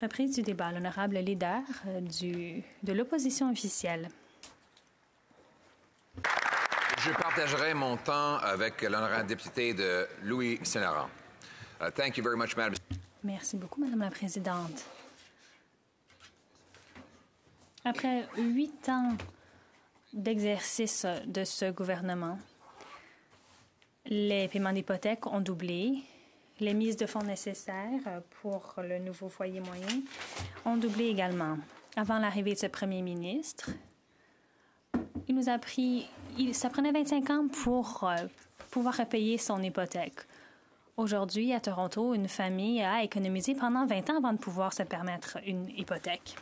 Reprise du débat, l'honorable leader de l'opposition officielle. Je partagerai mon temps avec l'honorable député de Louis-Saint-Laurent. Thank you very much, Madam. Merci beaucoup, Madame la Présidente. Après 8 ans d'exercice de ce gouvernement, les paiements d'hypothèques ont doublé. Les mises de fonds nécessaires pour le nouveau foyer moyen ont doublé également. Avant l'arrivée de ce premier ministre, ça prenait 25 ans pour pouvoir repayer son hypothèque. Aujourd'hui, à Toronto, une famille a économisé pendant 20 ans avant de pouvoir se permettre une hypothèque.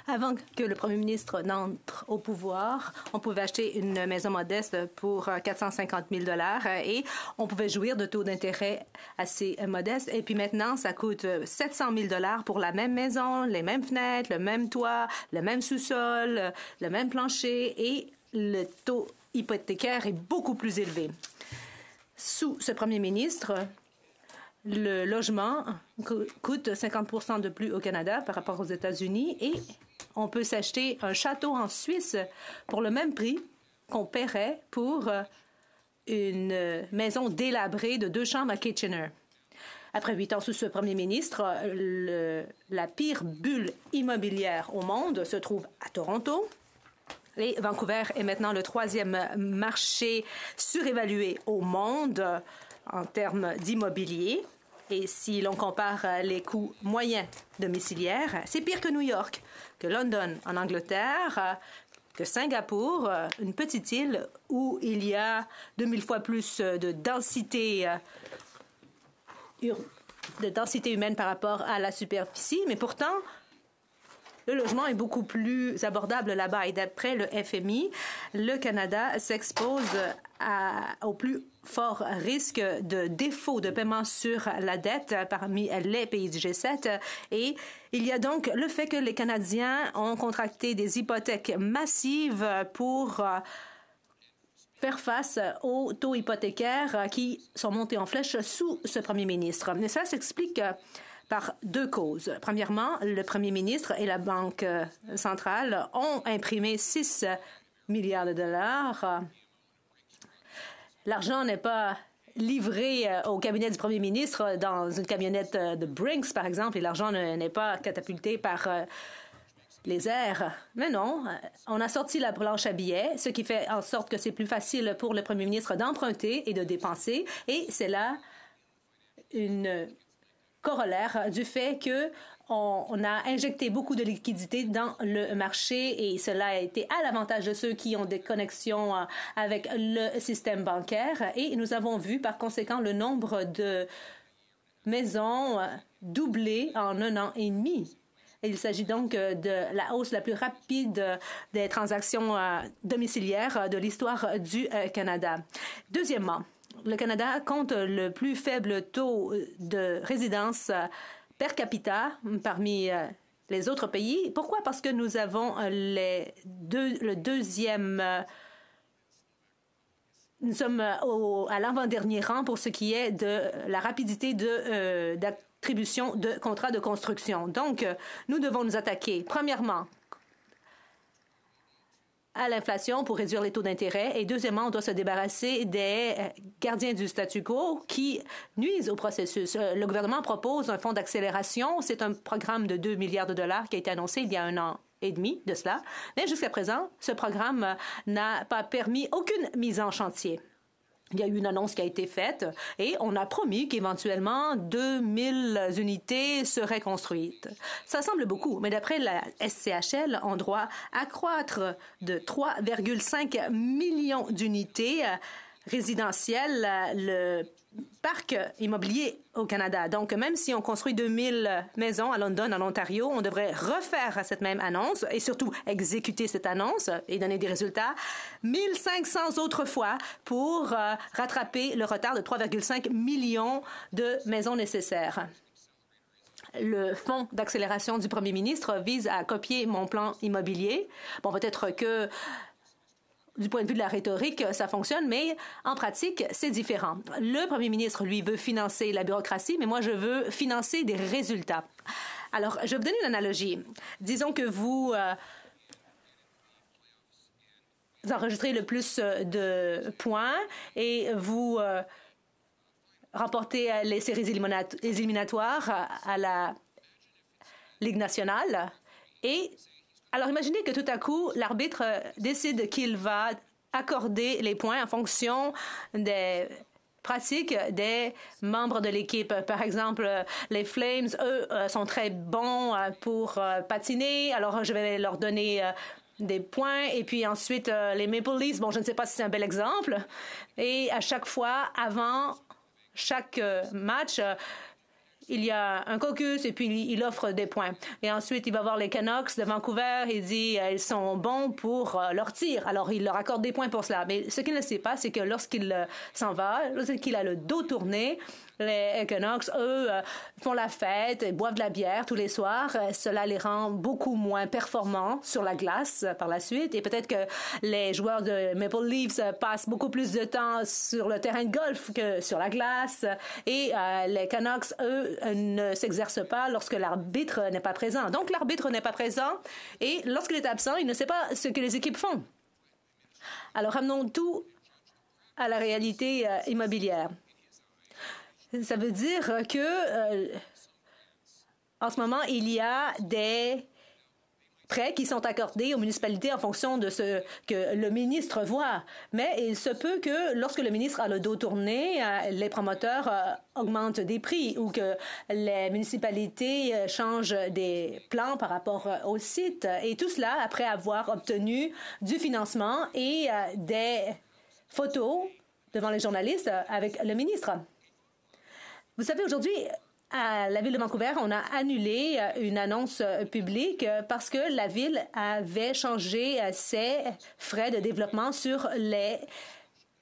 Avant que le premier ministre n'entre au pouvoir, on pouvait acheter une maison modeste pour 450 000 $ et on pouvait jouir de taux d'intérêt assez modestes. Et puis maintenant, ça coûte 700 000 $ pour la même maison, les mêmes fenêtres, le même toit, le même sous-sol, le même plancher et le taux hypothécaire est beaucoup plus élevé. Sous ce premier ministre, le logement coûte 50 % de plus au Canada par rapport aux États-Unis et on peut s'acheter un château en Suisse pour le même prix qu'on paierait pour une maison délabrée de 2 chambres à Kitchener. Après 8 ans sous ce premier ministre, la pire bulle immobilière au monde se trouve à Toronto. Et Vancouver est maintenant le 3e marché surévalué au monde en termes d'immobilier. Et si l'on compare les coûts moyens domiciliaires, c'est pire que New York, que London en Angleterre, que Singapour, une petite île où il y a 2000 fois plus de densité humaine par rapport à la superficie. Mais pourtant, le logement est beaucoup plus abordable là-bas. Et d'après le FMI, le Canada s'expose au plus fort risque de défaut de paiement sur la dette parmi les pays du G7. Et il y a donc le fait que les Canadiens ont contracté des hypothèques massives pour faire face aux taux hypothécaires qui sont montés en flèche sous ce premier ministre. Mais ça s'explique par 2 causes. Premièrement, le premier ministre et la Banque centrale ont imprimé 6 milliards de dollars. L'argent n'est pas livré au cabinet du premier ministre dans une camionnette de Brinks, par exemple, et l'argent n'est pas catapulté par les airs. Mais non, on a sorti la planche à billets, ce qui fait en sorte que c'est plus facile pour le premier ministre d'emprunter et de dépenser. Et c'est là une corollaire du fait que on a injecté beaucoup de liquidités dans le marché et cela a été à l'avantage de ceux qui ont des connexions avec le système bancaire. Et nous avons vu par conséquent le nombre de maisons doubler en 1 an et demi. Il s'agit donc de la hausse la plus rapide des transactions domiciliaires de l'histoire du Canada. Deuxièmement, le Canada compte le plus faible taux de résidence per capita parmi les autres pays. Pourquoi? Parce que nous avons le deuxième... Nous sommes à l'avant-dernier rang pour ce qui est de la rapidité d'attribution de contrats de construction. Donc, nous devons nous attaquer, premièrement, à l'inflation pour réduire les taux d'intérêt et deuxièmement, on doit se débarrasser des gardiens du statu quo qui nuisent au processus. Le gouvernement propose un fonds d'accélération. C'est un programme de 2 milliards de dollars qui a été annoncé il y a 1 an et demi de cela. Mais jusqu'à présent, ce programme n'a pas permis aucune mise en chantier. Il y a eu une annonce qui a été faite et on a promis qu'éventuellement 2000 unités seraient construites. Ça semble beaucoup, mais d'après la SCHL, on doit accroître de 3,5 millions d'unités résidentielles le parc immobilier au Canada. Donc, même si on construit 2000 maisons à London, en Ontario, on devrait refaire cette même annonce et surtout exécuter cette annonce et donner des résultats 1500 autres fois pour rattraper le retard de 3,5 millions de maisons nécessaires. Le fonds d'accélération du premier ministre vise à copier mon plan immobilier. Bon, peut-être que du point de vue de la rhétorique, ça fonctionne, mais en pratique, c'est différent. Le premier ministre, lui, veut financer la bureaucratie, mais moi, je veux financer des résultats. Alors, je vais vous donner une analogie. Disons que vous enregistrez le plus de points et vous remportez les séries éliminatoires à la Ligue nationale. Et alors, imaginez que tout à coup, l'arbitre décide qu'il va accorder les points en fonction des pratiques des membres de l'équipe. Par exemple, les Flames, eux, sont très bons pour patiner. Alors, je vais leur donner des points. Et puis ensuite, les Maple Leafs, bon, je ne sais pas si c'est un bel exemple. Et à chaque fois, avant chaque match, il y a un caucus et puis il offre des points. Et ensuite, il va voir les Canucks de Vancouver. Il dit ils sont bons pour leur tir. Alors, il leur accorde des points pour cela. Mais ce qu'il ne sait pas, c'est que lorsqu'il s'en va, lorsqu'il a le dos tourné, les Canucks, eux, font la fête et boivent de la bière tous les soirs. Cela les rend beaucoup moins performants sur la glace par la suite. Et peut-être que les joueurs de Maple Leafs passent beaucoup plus de temps sur le terrain de golf que sur la glace. Et les Canucks, eux, ne s'exercent pas lorsque l'arbitre n'est pas présent. Donc, l'arbitre n'est pas présent et lorsqu'il est absent, il ne sait pas ce que les équipes font. Alors, ramenons tout à la réalité immobilière. Ça veut dire que en ce moment, il y a des prêts qui sont accordés aux municipalités en fonction de ce que le ministre voit. Mais il se peut que lorsque le ministre a le dos tourné, les promoteurs augmentent des prix ou que les municipalités changent des plans par rapport au site. Et tout cela après avoir obtenu du financement et des photos devant les journalistes avec le ministre. Vous savez, aujourd'hui, à la ville de Vancouver, on a annulé une annonce publique parce que la ville avait changé ses frais de développement sur les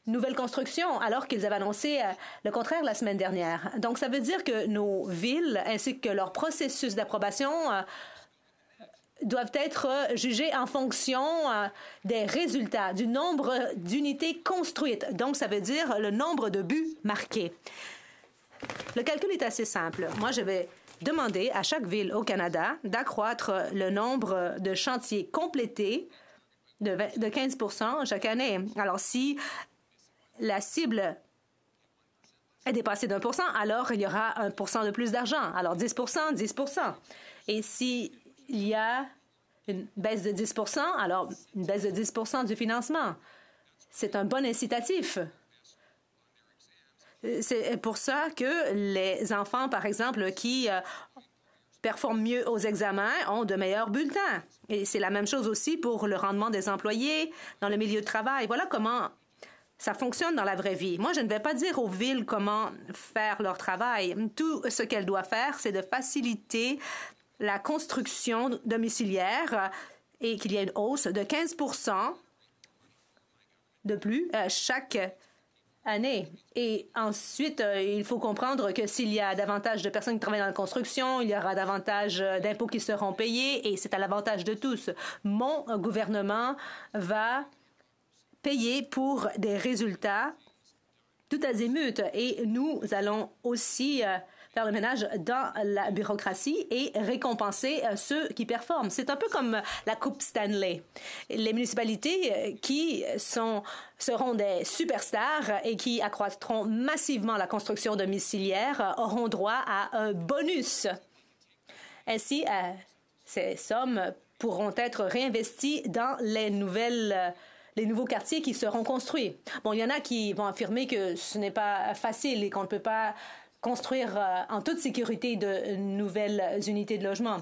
nouvelles constructions, alors qu'ils avaient annoncé le contraire la semaine dernière. Donc, ça veut dire que nos villes, ainsi que leur processus d'approbation, doivent être jugés en fonction des résultats, du nombre d'unités construites. Donc, ça veut dire le nombre de buts marqués. Le calcul est assez simple. Moi, je vais demander à chaque ville au Canada d'accroître le nombre de chantiers complétés de 15 % chaque année. Alors, si la cible est dépassée d'1 %, alors il y aura 1 % de plus d'argent. Alors, 10 %, 10 %. Et s'il y a une baisse de 10 %, alors une baisse de 10 % du financement. C'est un bon incitatif. C'est pour ça que les enfants, par exemple, qui performent mieux aux examens ont de meilleurs bulletins. Et c'est la même chose aussi pour le rendement des employés dans le milieu de travail. Voilà comment ça fonctionne dans la vraie vie. Moi, je ne vais pas dire aux villes comment faire leur travail. Tout ce qu'elles doivent faire, c'est de faciliter la construction domiciliaire et qu'il y ait une hausse de 15 % de plus chaque année. Et ensuite, il faut comprendre que s'il y a davantage de personnes qui travaillent dans la construction, il y aura davantage d'impôts qui seront payés et c'est à l'avantage de tous. Mon gouvernement va payer pour des résultats tout azimut et nous allons aussi faire le ménage dans la bureaucratie et récompenser ceux qui performent. C'est un peu comme la Coupe Stanley. Les municipalités qui seront des superstars et qui accroîtront massivement la construction domiciliaire auront droit à un bonus. Ainsi, ces sommes pourront être réinvesties dans les nouveaux quartiers qui seront construits. Bon, il y en a qui vont affirmer que ce n'est pas facile et qu'on ne peut pas construire en toute sécurité de nouvelles unités de logement.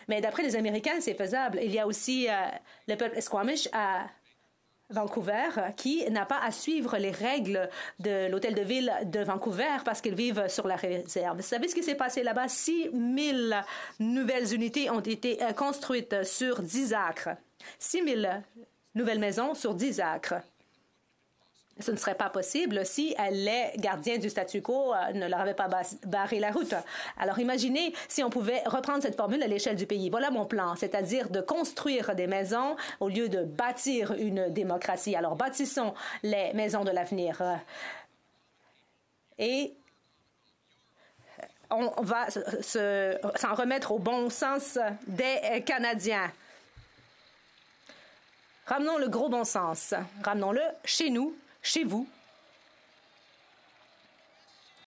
Mais d'après les Américains, c'est faisable. Il y a aussi le peuple Squamish à Vancouver qui n'a pas à suivre les règles de l'hôtel de ville de Vancouver parce qu'ils vivent sur la réserve. Vous savez ce qui s'est passé là-bas? 6 000 nouvelles unités ont été construites sur 10 acres. 6 000 nouvelles maisons sur 10 acres. Ce ne serait pas possible si les gardiens du statu quo ne leur avaient pas barré la route. Alors imaginez si on pouvait reprendre cette formule à l'échelle du pays. Voilà mon plan, c'est-à-dire de construire des maisons au lieu de bâtir une démocratie. Alors bâtissons les maisons de l'avenir. Et on va s'en remettre au bon sens des Canadiens. Ramenons le gros bon sens. Ramenons-le chez nous, chez vous,